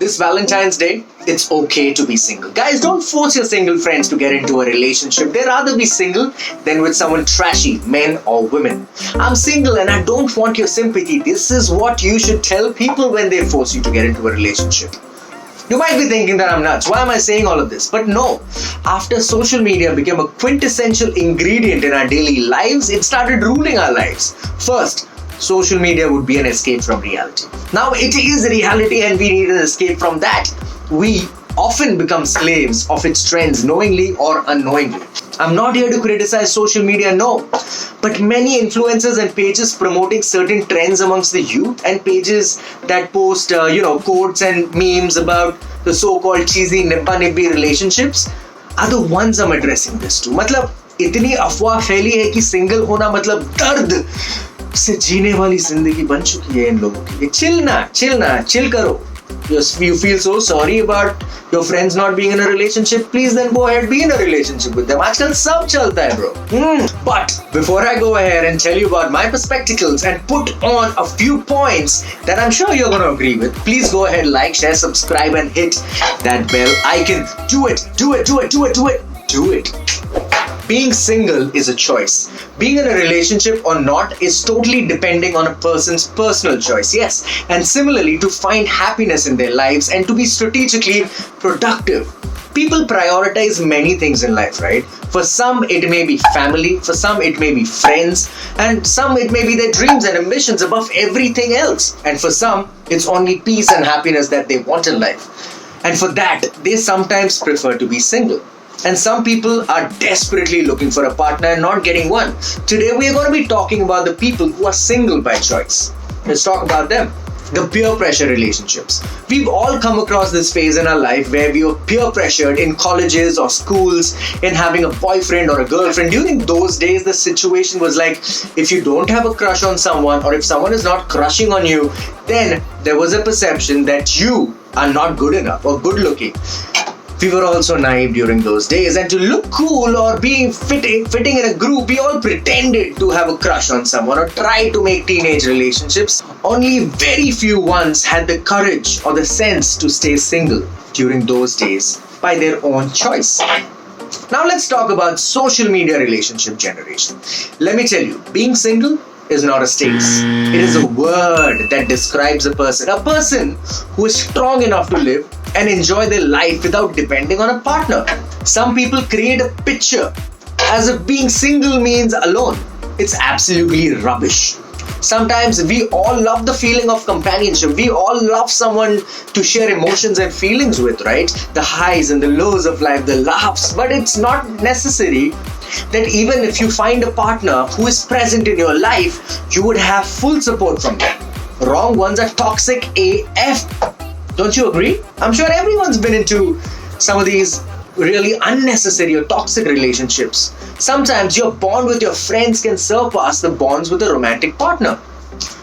This Valentine's Day, it's okay to be single. Guys, don't force your single friends to get into a relationship. They'd rather be single than with someone trashy, men or women. I'm single and I don't want your sympathy. This is what you should tell people when they force you to get into a relationship. You might be thinking that I'm nuts. Why am I saying all of this? But no, after social media became a quintessential ingredient in our daily lives, it started ruling our lives. First, social media would be an escape from reality. Now it is reality and we need an escape from that. We often become slaves of its trends knowingly or unknowingly. I'm not here to criticize social media, no. But many influencers and pages promoting certain trends amongst the youth and pages that post, quotes and memes about the so-called cheesy nibba-nibbi relationships are the ones I'm addressing this to. मतलब इतनी अफवाह फैली है कि single होना मतलब दर्द से जीने वाली जिंदगी बन चुकी है इन लोगों के लिए. चिल करो. You feel so sorry about your friends not being in a relationship, please then go ahead, be in a relationship with them. आजकल सब चलता है bro. But before I go ahead and tell you about my Perspectacles and put on a few points that I'm sure you're going to agree with, please go ahead, like, share, subscribe and hit that bell icon. Do it. Being single is a choice. Being in a relationship or not is totally depending on a person's personal choice, yes. And similarly, to find happiness in their lives and to be strategically productive. People prioritize many things in life, right? For some, it may be family, for some, it may be friends, and some, it may be their dreams and ambitions above everything else. And for some, it's only peace and happiness that they want in life. And for that, they sometimes prefer to be single. And some people are desperately looking for a partner and not getting one. Today we are going to be talking about the people who are single by choice. Let's talk about them. The peer pressure relationships. We've all come across this phase in our life where we were peer pressured in colleges or schools in having a boyfriend or a girlfriend. During those days, the situation was like, if you don't have a crush on someone or if someone is not crushing on you, then there was a perception that you are not good enough or good looking. We were also naive during those days, and to look cool or be fitting in a group, we all pretended to have a crush on someone or tried to make teenage relationships. Only very few ones had the courage or the sense to stay single during those days by their own choice. Now let's talk about social media relationship generation. Let me tell you, being single is not a status. It is a word that describes a person who is strong enough to live and enjoy their life without depending on a partner. Some people create a picture as if being single means alone. It's absolutely rubbish. Sometimes we all love the feeling of companionship. We all love someone to share emotions and feelings with, right? The highs and the lows of life, the laughs. But it's not necessary that even if you find a partner who is present in your life, you would have full support from them. Wrong ones are toxic AF. Don't you agree? I'm sure everyone's been into some of these really unnecessary or toxic relationships. Sometimes your bond with your friends can surpass the bonds with a romantic partner.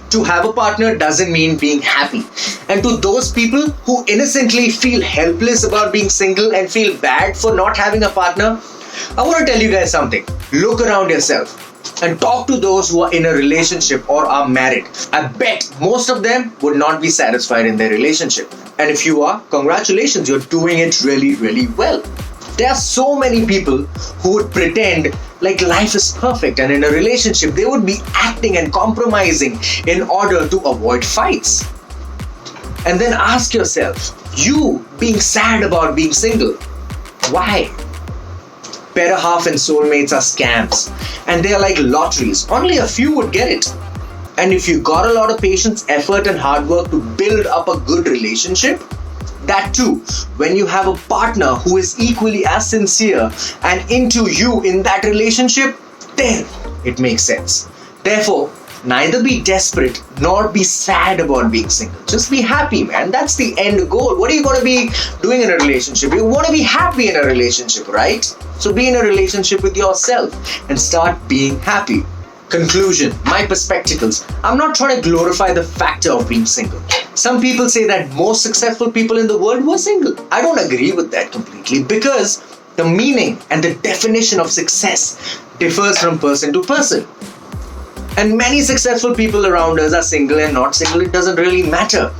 To have a partner doesn't mean being happy. And to those people who innocently feel helpless about being single and feel bad for not having a partner, I want to tell you guys something. Look around yourself and talk to those who are in a relationship or are married. I bet most of them would not be satisfied in their relationship. And if you are, congratulations, you're doing it really, really well. There are so many people who would pretend like life is perfect, and in a relationship they would be acting and compromising in order to avoid fights. And then ask yourself, you being sad about being single, why? Better half and soulmates are scams, and they are like lotteries. Only a few would get it. And if you got a lot of patience, effort and hard work to build up a good relationship, that too, when you have a partner who is equally as sincere and into you in that relationship, then it makes sense. Therefore, neither be desperate nor be sad about being single. Just be happy, man. That's the end goal. What are you going to be doing in a relationship? You want to be happy in a relationship, right? So be in a relationship with yourself and start being happy. Conclusion, my Perspectacles. I'm not trying to glorify the factor of being single. Some people say that most successful people in the world were single. I don't agree with that completely because the meaning and the definition of success differs from person to person. And many successful people around us are single and not single. It doesn't really matter.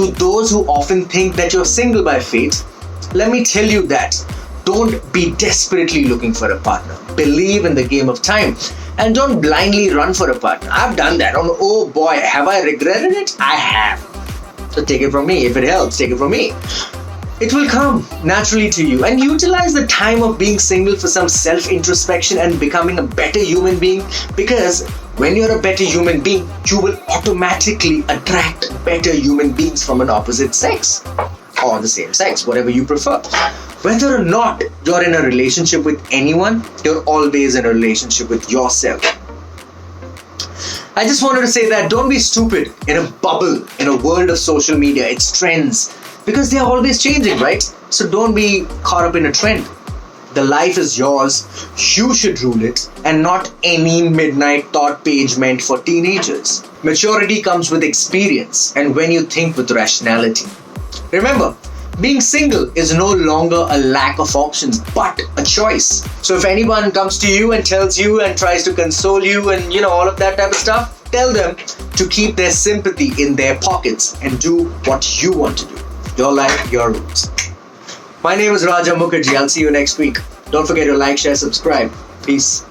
To those who often think that you're single by fate, let me tell you that don't be desperately looking for a partner. Believe in the game of time and don't blindly run for a partner. I've done that. Oh boy, have I regretted it? I have. So take it from me. If it helps, take it from me. It will come naturally to you, and utilize the time of being single for some self-introspection and becoming a better human being, because when you're a better human being, you will automatically attract better human beings from an opposite sex or the same sex, whatever you prefer. Whether or not you're in a relationship with anyone, you're always in a relationship with yourself. I just wanted to say that don't be stupid in a bubble, in a world of social media, its trends, because they are always changing, right? So don't be caught up in a trend. The life is yours, you should rule it, and not any midnight thought page meant for teenagers. Maturity comes with experience and when you think with rationality. Remember, being single is no longer a lack of options, but a choice. So if anyone comes to you and tells you and tries to console you and all of that type of stuff, tell them to keep their sympathy in their pockets and do what you want to do. Your life, your rules. My name is Raja Mukherjee. I'll see you next week. Don't forget to like, share, subscribe. Peace.